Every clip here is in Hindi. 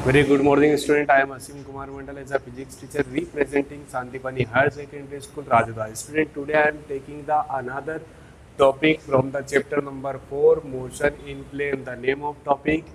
Very good morning, student. I am Asim Kumar Mandal as a physics teacher representing Santipani Higher Secondary School, Rajadhani. Student, today I am taking the another topic from the chapter number 4, motion in plane. The name of topic,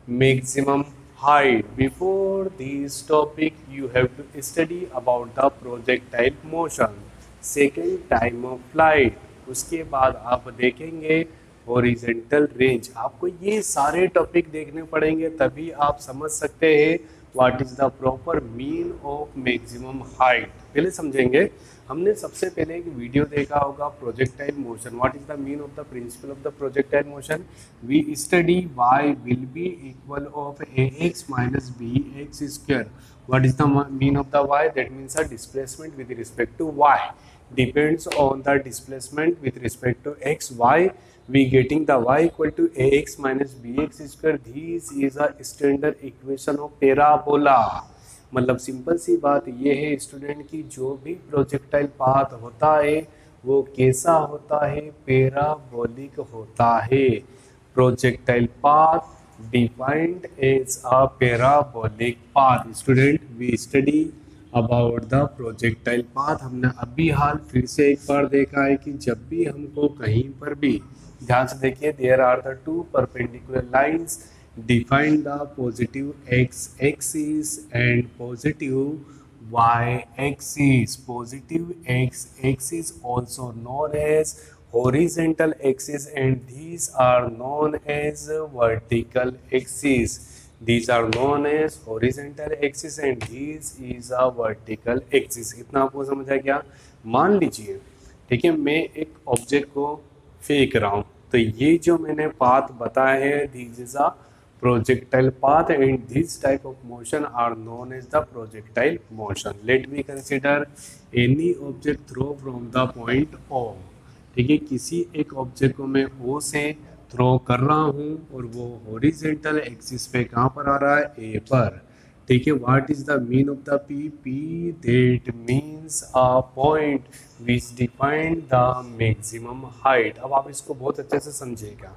maximum height. Before this topic, you have to study about the projectile motion, second time of flight. उसके बाद आप देखेंगे हॉरिजेंटल रेंज। आपको ये सारे टॉपिक देखने पड़ेंगे तभी आप समझ सकते हैं what is the proper mean of maximum height. पहले समझेंगे। हमने सबसे पहले एक वीडियो देखा होगा projectile motion. What is the mean of the principle of the projectile motion? We study y will be equal of a x minus b x square. What is the mean of the y? That means a displacement with respect to y depends on the displacement with respect to x y. We getting the y equal to ax minus bx square. This is a standard equation of parabola. मतलब सिंपल सी बात ये है स्टूडेंट की, जो भी प्रोजेक्टाइल पाथ होता है वो कैसा होता है? पैराबोलिक होता है। Projectile path defined as a parabolic path. Student, we study about the projectile path. हमने अभी हाल फिर से एक बार देखा है कि जब भी हमको कहीं पर भी, ध्यान से देखिए, there are the two perpendicular lines define the positive x axis and positive y axis. Positive x axis also known as horizontal axis and these are known as vertical axis. These are known as horizontal axis and this is a vertical axis. इतना आपको समझ आ गया? मान लीजिए, ठीक है, मैं एक ऑब्जेक्ट को फेंक रहा हूँ, तो ये जो मैंने पाथ बताया है, this is a projectile path and this type of motion are known as the projectile motion. Let me consider any object throw from the point O. ठीक है, किसी एक ऑब्जेक्ट को मैं O से थ्रो कर रहा हूँ और वो हॉरिजेंटल एक्सिस पे कहाँ पर आ रहा है? ए पर। ठीक है, what is the mean of the P? P that means a point which define the maximum height. अब आप इसको बहुत अच्छे से समझिएगा।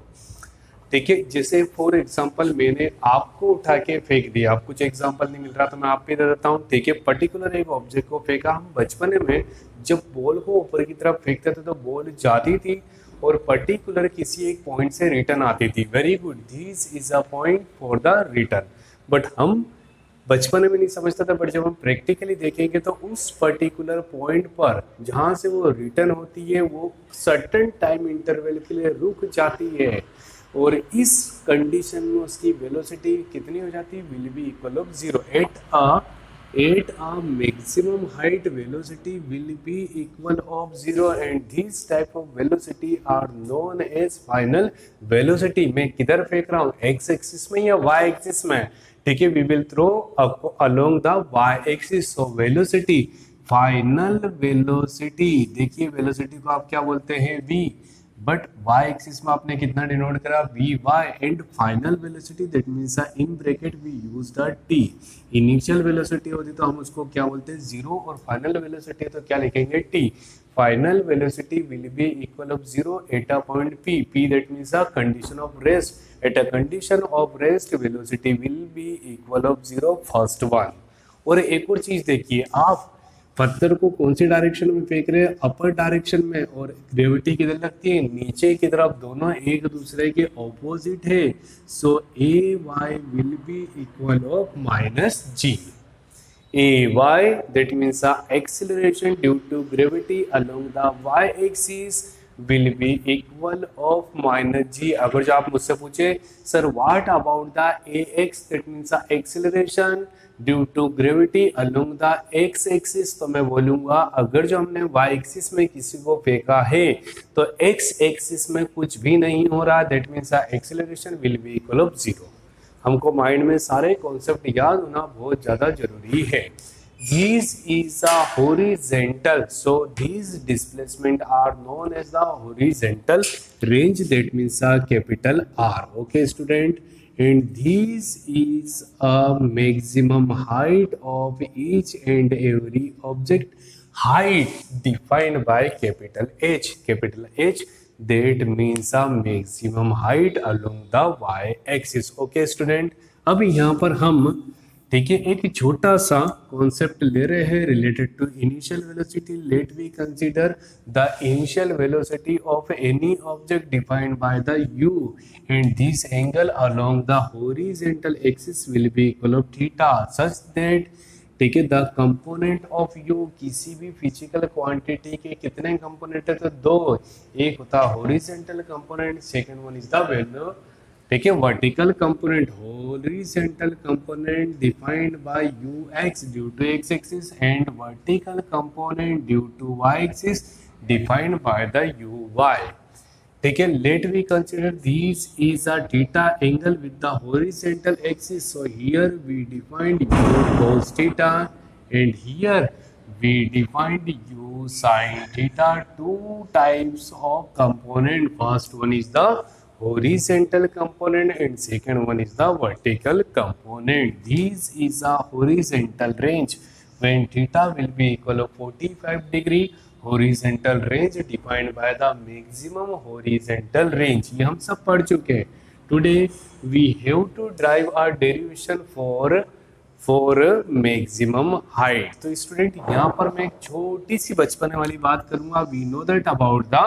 ठीक है, जैसे फॉर एग्जांपल मैंने आपको उठा के फेंक दिया। आप कुछ एग्जांपल नहीं मिल रहा तो मैं आप पे दे देता हूँ। ठीक है, पर्टिकुलर एक ऑब्जेक्ट को फेंका। हम बचपन में जब बॉल को ऊपर की तरफ फेंकते थे तो बॉल जाती थी और पर्टिकुलर किसी एक पॉइंट से रिटर्न आती थी। Very good, this is a point for the return. But हम बचपन में नहीं समझता था, बट जब हम प्रैक्टिकली देखेंगे तो उस पर्टिकुलर पॉइंट पर जहाँ से वो रिटर्न होती है वो सर्टेन टाइम इंटरवल के लिए रुक जाती है और इस कंडीशन में उसकी वेलोसिटी कितनी हो जाती है? Will be equal of zero. At a maximum height velocity will be equal of zero and this type of velocity are known as final velocity. मैं किधर फेंक रहा हूँ? एक्स एक्सिस में या वाई एक्सिस में? ठीक है, we will throw along the y axis. So velocity, final velocity, देखिए वेलोसिटी को आप क्या बोलते हैं? वी। बट y एक्सिस में आपने कितना डिनोट करा? V y. And final velocity that means in bracket we use the t। Initial velocity होती तो हम उसको क्या बोलते हैं? जीरो। और फाइनल वेलोसिटी तो क्या लिखेंगे? t। Final velocity will be equal of zero at a point p। p that means a condition of rest. At a condition of rest velocity will be equal of zero, first one. और एक और चीज देखिए, आप पत्थर को कौन सी डायरेक्शन में फेंक रहे हैं? अपर डायरेक्शन में। और ग्रेविटी किधर लगती है? नीचे की तरफ। दोनों एक दूसरे के ऑपोजिट है। So a y will be equal of minus g. A y that means acceleration due to gravity along the y axis will be equal of minus g. अगर जो आप मुझसे पूछे sir what about the a x, that means acceleration due to gravity along the x axis, तो मैं बोलूंगा अगर जो हमने वाई एक्सिस में किसी को फेंका है तो एक्स एक्सिस में कुछ भी नहीं हो रहा, that means acceleration will be equal of zero. हमको माइंड में सारे कॉन्सेप्ट याद होना बहुत ज्यादा जरूरी है। This is a horizontal, so these displacement are known as the horizontal range, that means a capital R. Okay student, and this is a maximum height of each and every object, height defined by capital H. Capital H, that means a maximum height along the y axis. Okay student, अब यहाँ पर हम ठीक है एक छोटा सा कॉन्सेप्ट ले रहे हैं related to initial velocity. Let we consider the initial velocity of any object defined by the u and this angle along the horizontal axis will be equal of theta such that ठीक है द कंपोनेंट ऑफ u किसी भी फिजिकल क्वांटिटी के कितने कंपोनेंट है तो दो. एक होता है horizontal component, second one is the value ठीक है vertical component. Horizontal component defined by ux due to x axis and vertical component due to y axis defined by the uy. ठीक है let we consider this is a theta angle with the horizontal axis. So here we defined u cos theta and here we defined u sin theta. Two types of component, first one is the horizontal component and second one is the vertical component. This is a horizontal range when theta will be equal to 45 degree. Horizontal range defined by the maximum horizontal range. ये हम सब पढ़ चुके हैं. Today we have to derive our derivation for maximum height. तो स्टूडेंट यहाँ पर मैं एक छोटी सी बचपने वाली बात करूंगा. We know that about the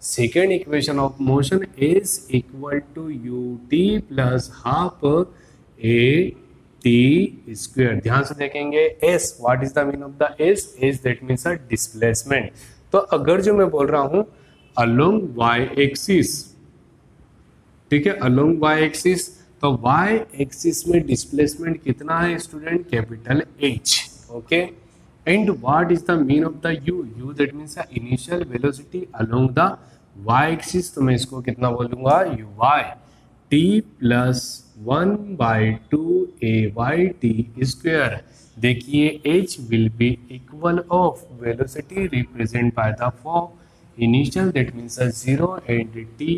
second equation of motion is equal to ut plus half a t square. ध्यान से देखेंगे s. What is the meaning of the s? S that means a displacement. तो अगर जो मैं बोल रहा हूं along y axis ठीक है अलोंग y एक्सिस तो y एक्सिस में डिस्प्लेसमेंट कितना है student capital H. Okay and what is the mean of the u that means the initial velocity along the y axis. तो मैं इसको कितना बोलूंगा uy t plus 1/2 a/t square. देखिए h will be equal of velocity represent by the form initial that means 0 and t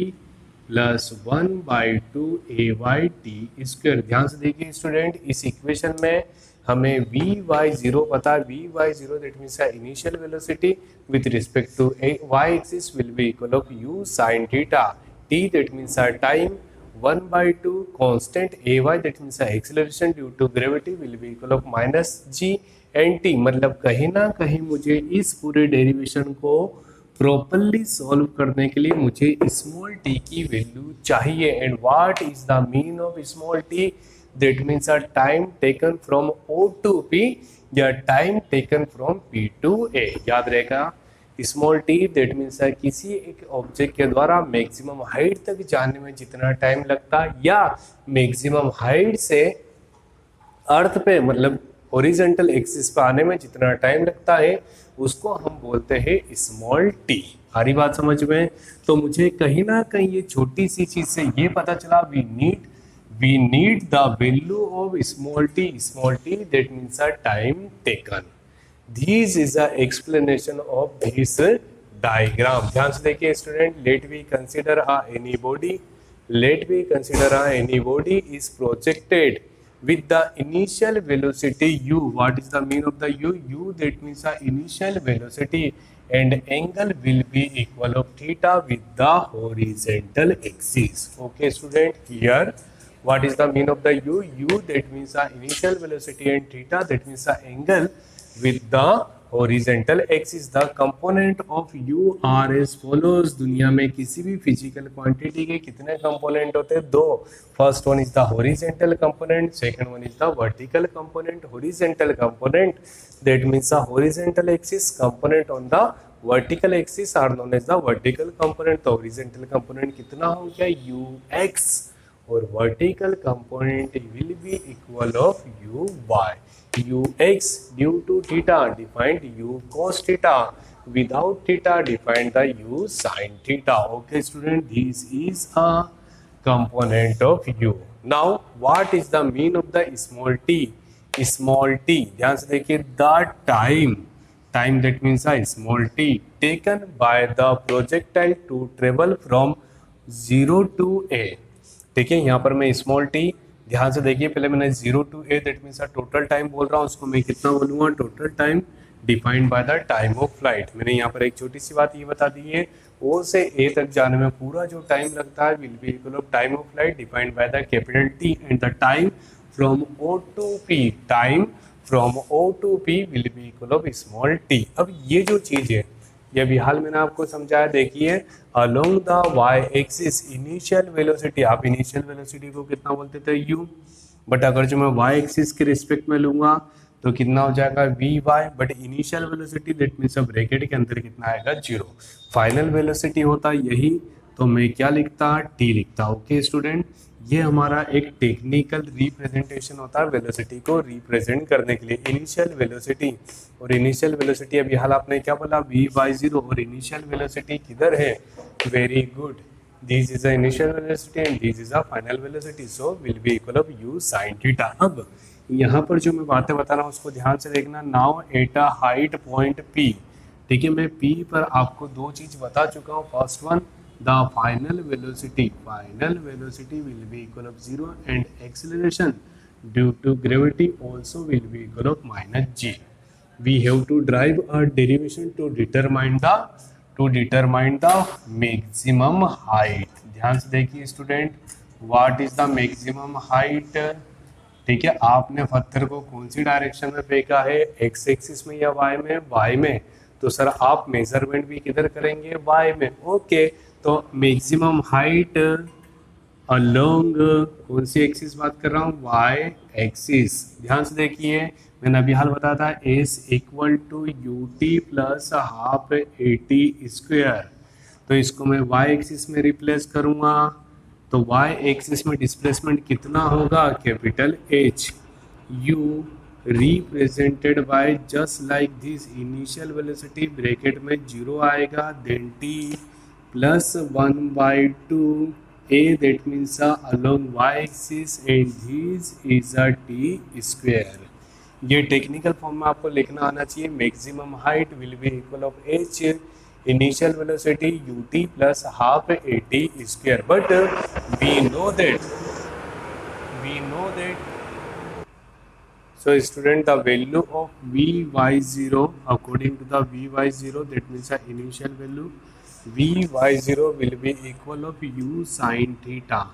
plus 1/2 a/t square. ध्यान से देखिए स्टूडेंट इस इक्वेशन में हमें vy0 पता है. vy0 that means initial velocity with respect to y axis will be equal of u sin theta. t that means time 1/2 constant ay that means acceleration due to gravity will be equal of -g and t. मतलब कहीं ना कहीं मुझे इस पूरे डेरिवेशन को प्रॉपरली सॉल्व करने के लिए मुझे स्मॉल t की वैल्यू चाहिए. And what is the mean of small t? That means a time taken from O to P या time taken from P to A. याद रहेगा स्मॉल t दैट मीन्स किसी एक ऑब्जेक्ट के द्वारा मैक्सिमम हाइट तक जाने में जितना टाइम लगता है या मैक्सिमम हाइट से अर्थ पे मतलब हॉरिजॉन्टल एक्सिस पे आने में जितना टाइम लगता है उसको हम बोलते हैं स्मॉल t. सारी बात समझ में? तो मुझे कहीं ना कहीं ये छोटी सी चीज से ये पता चला we need the value of small t that means a time taken. This is a explanation of this diagram. ध्यान से देखिए student. Let we consider any body is projected with the initial velocity u. What is the mean of the u? U that means the initial velocity and angle will be equal of theta with the horizontal axis. Okay student, here what is the mean of the u? U that means the initial velocity and theta that means the angle with the horizontal axis. The component of u are as follows. दुनिया में किसी भी फिजिकल क्वांटिटी के कितने कंपोनेंट होते हैं? दो. First one is the horizontal component, second one is the vertical component. Horizontal component that means the horizontal axis, component on the vertical axis are known as the vertical component. तो हॉरिजॉन्टल कंपोनेंट कितना हो गया? ux और vertical component will be equal of uy. ux due to theta defined u cos theta, without theta defined the u sin theta. Okay student, this is a component of u. Now what is the mean of the small t? Small t ध्यान से देखिए, the time that means a small t taken by the projectile to travel from 0 to a. देखिए यहाँ पर मैं स्मॉल t ध्यान से देखिए, पहले मैंने 0 to a that means total time बोल रहा हूँ, उसको मैं कितना बोलूँगा? Total time defined by the time of flight. मैंने यहाँ पर एक छोटी सी बात ये बता दी है, O से A तक जाने में पूरा जो टाइम लगता है will be equal of time of flight defined by the capital T and the time from O to P, time from O to P will be equal of small t। अब ये जो चीज है ये अभी हाल मैंने आपको समझाया, देखिए along the y axis initial velocity, आप इनिशियल वेलोसिटी को कितना बोलते थे u, बट अगर जो मैं y एक्सिस के रिस्पेक्ट में लूंगा तो कितना हो जाएगा vy, but initial velocity that means bracket के अंदर कितना आएगा 0। फाइनल वेलोसिटी होता यही, तो मैं क्या लिखता t लिखता। ओके स्टूडेंट, ये हमारा एक टेक्निकल रिप्रेजेंटेशन होता है वेलोसिटी को रिप्रेजेंट करने के लिए। इनिशियल वेलोसिटी और इनिशियल वेलोसिटी अभी हाल आपने क्या बोला v/0 और इनिशियल वेलोसिटी किधर है, very good, this is the initial velocity and this is the final velocity, so will be equal of u sin theta. अब यहाँ पर जो मैं बातें बता रहा हूँ उसको ध्यान से देखना। Now at a height point P, ठीक है, मैं P पर आपको दो चीज बता चुका हूँ। First one, the final velocity will be equal of 0 and acceleration due to gravity also will be equal of -g। We have to drive a derivation to determine the maximum height. ध्यान से देखिए student, what is the maximum height, ठीक है, आपने पत्थर को कौन सी डायरेक्शन में फेंका है, एक्स एक्सिस में या वाई में, वाई में, तो सर आप मेजरमेंट भी किधर करेंगे, वाई में। ओके, तो मैक्सिमम हाइट अलोंग कौन सी एक्सिस बात कर रहा हूँ, वाई एक्सिस। ध्यान से देखिए, मैंने अभी हाल बताया था s equal to u t plus half a t square, तो इसको मैं वाई एक्सिस में रिप्लेस करूँगा, तो y एक्सिस में डिस्प्लेसमेंट कितना होगा, capital H, u represented by just like this initial velocity bracket में 0 आएगा, then t plus 1/2 a that means along y axis and this is a t square. ये टेक्निकल फॉर्म में आपको लिखना आना चाहिए। Maximum height will be equal of h initial velocity ut plus half at square, but we know that so student the value of vy0 according to the vy0 that means the initial value vy0 will be equal of u sin theta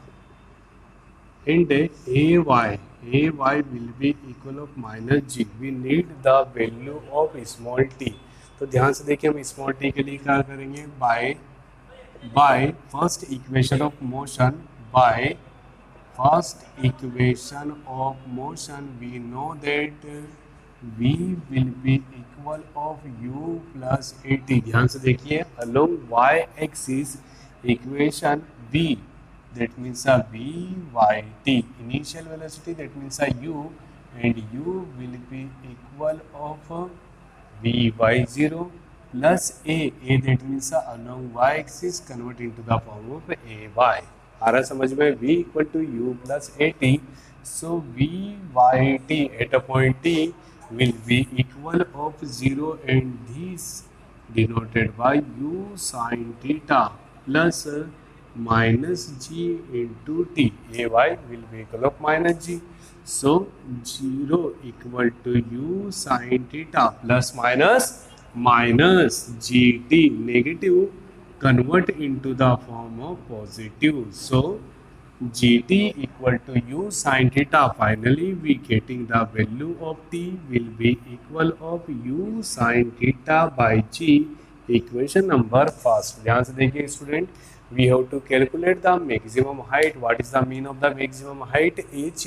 and ay will be equal of -g। we need the value of small t, तो ध्यान से देखिए हम स्मॉल टी के लिए क्या करेंगे, by first equation of motion we know that v will be equal of u plus a t. ध्यान से देखिए along y axis equation v that means v y t, initial velocity that means u and u will be equal of vy0 plus a that means along y axis convert into the form of ay। आ रहा समझ में, v equal to u plus at, so vyt at a point t will be equal of 0 and this denoted by u sin theta plus minus g into t, ay will be equal of minus g, so 0 equal to u sin theta plus minus gt, negative convert into the form of positive, so gt equal to u sin theta, finally we getting the value of t will be equal of u sin theta by g, equation number first। ध्यान से देखिए student, we have to calculate the maximum height। what is the mean of the maximum height, h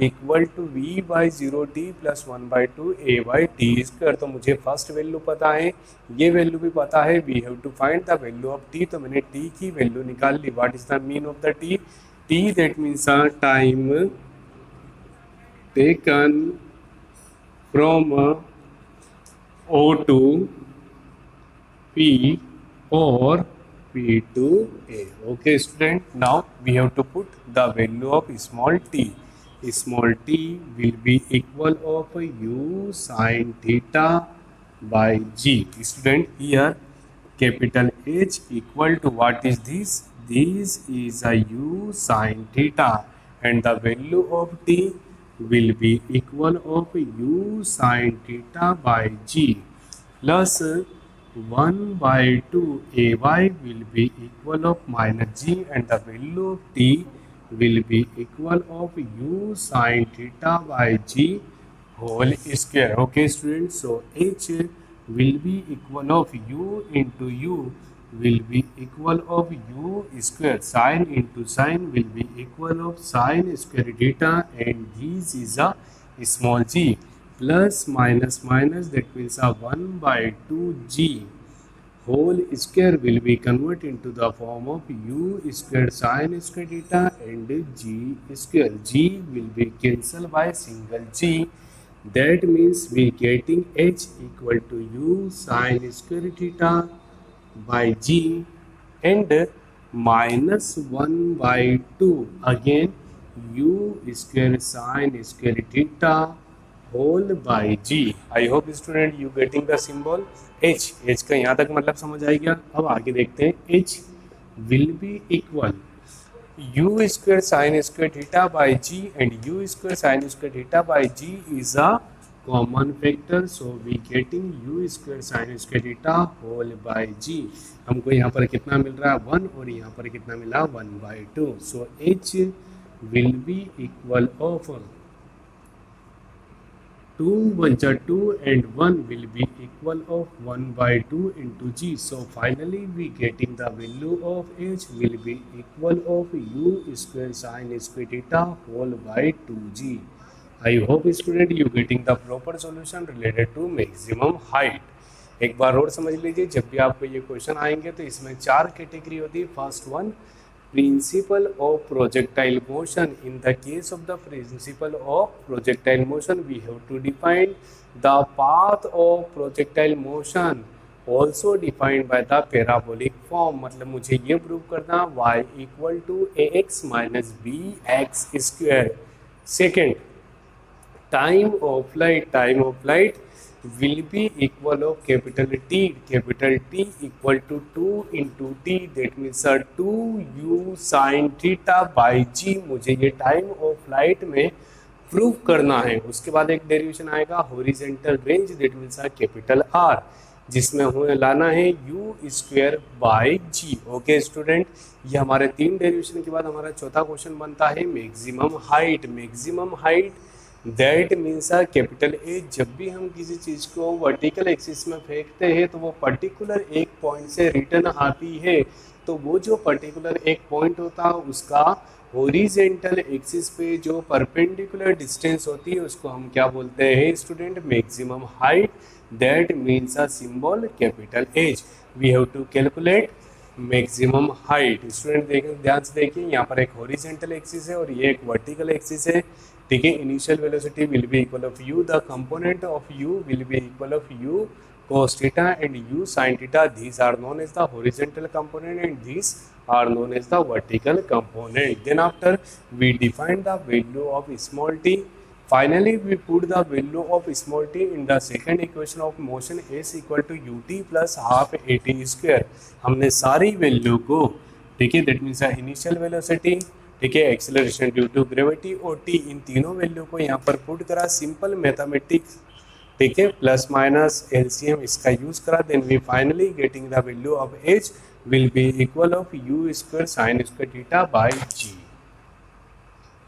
equal to v by 0t plus 1/2 a by t square। तो मुझे फर्स्ट वैल्यू पता है, ये वैल्यू भी पता है, we have to find the value of t, तो मैंने t की वैल्यू निकाल ली। what is the mean of the t, t that means time taken from O to P or P to A। okay student, now we have to put the value of small t। small t will be equal of u sin theta by g। student, here capital H equal to what is this, this is a u sin theta and the value of t will be equal of u sin theta by g plus 1 by 2 ay will be equal of minus g, and the value of t will be equal of u sin theta by g whole square. Okay students, so h will be equal of u into u will be equal of u square, sin into sin will be equal of sin square theta, and this is a small g, plus minus minus, that means a 1 by 2g whole square will be converted into the form of u square sin square theta and g square. G will be cancelled by single g. That means we getting h equal to u sin square theta by g and minus 1 by 2 again u square sin square theta whole by g. I hope student you getting the symbol h. h का यहाँ तक मतलब समझ आ गया. अब आगे देखते हैं. h will be equal u square sin square theta by g, and u square sin square theta by g is a common factor, so we getting u square sin square theta whole by g. हमको यहाँ पर कितना मिल रहा है 1 और यहाँ पर कितना मिला 1 by 2. so h will be equal of 2 1 2 and 1 will be equal of 1 by 2 into g. So finally we getting the value of h will be equal of u square sin square theta whole by 2g. I hope student you getting the proper solution related to maximum height. एक बार और समझ लीजिए, जब भी आपको ये क्वेश्चन आएंगे तो इसमें 4 कैटेगरी होती है. First one, principle of projectile motion. In the case of the principle of projectile motion, we have to define the path of projectile motion, also defined by the parabolic form. मतलब मुझे ये प्रूव करना y equal to ax minus bx square. Second, time of flight will be equal of capital T equal to 2 into t, that means 2u sin theta by g. मुझे ये टाइम ऑफ फ्लाइट में प्रूव करना है. उसके बाद एक डेरिवेशन आएगा horizontal range, that means capital R, जिसमें हमें लाना है u square by g. Okay student, ये हमारे 3 डेरिवेशन के बाद हमारा चौथा क्वेश्चन बनता है maximum height. That means capital A. जब भी हम किसी चीज़ को वर्टिकल एक्सिस में फेंकते हैं तो वो पर्टिकुलर एक पॉइंट से रिटर्न आती है. तो वो जो पर्टिकुलर एक पॉइंट होता है उसका हॉरिजेंटल एक्सिस पे जो परपेंडिकुलर डिस्टेंस होती है उसको हम क्या बोलते हैं student? Maximum height. That means a symbol capital H. We have to calculate maximum height. Student देखें, ध्यान से देखिए, यहाँ पर एक हॉरिजेंटल एक्सिस है और ये एक वर्टिकल एक्सिस है. ठीक है, initial velocity will be equal of u, the component of u will be equal of u cos theta and u sin theta. These are known as the horizontal component and these are known as the vertical component. Then after we define the value of small t. Finally we put the value of small t in the second equation of motion s equal to ut plus half at square. हमने सारी वैल्यू को, ठीक है, दैट मीन्स इनिशियल वेलोसिटी, ठीक है, एक्सेलरेशन ड्यू टू ग्रेविटी और टी, इन तीनों वैल्यू को यहाँ पर पुट करा. सिंपल मैथमेटिक्स, ठीक है, प्लस माइनस एलसीएम इसका यूज करा. Then we finally getting the value of h will be equal of u square sine square theta by g.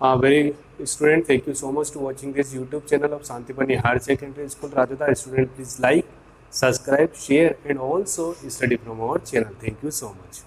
Very student, thank you so much to watching this YouTube channel of Shantipani higher secondary school Rajoda. Student please like, subscribe, share and also study from our channel. Thank you so much.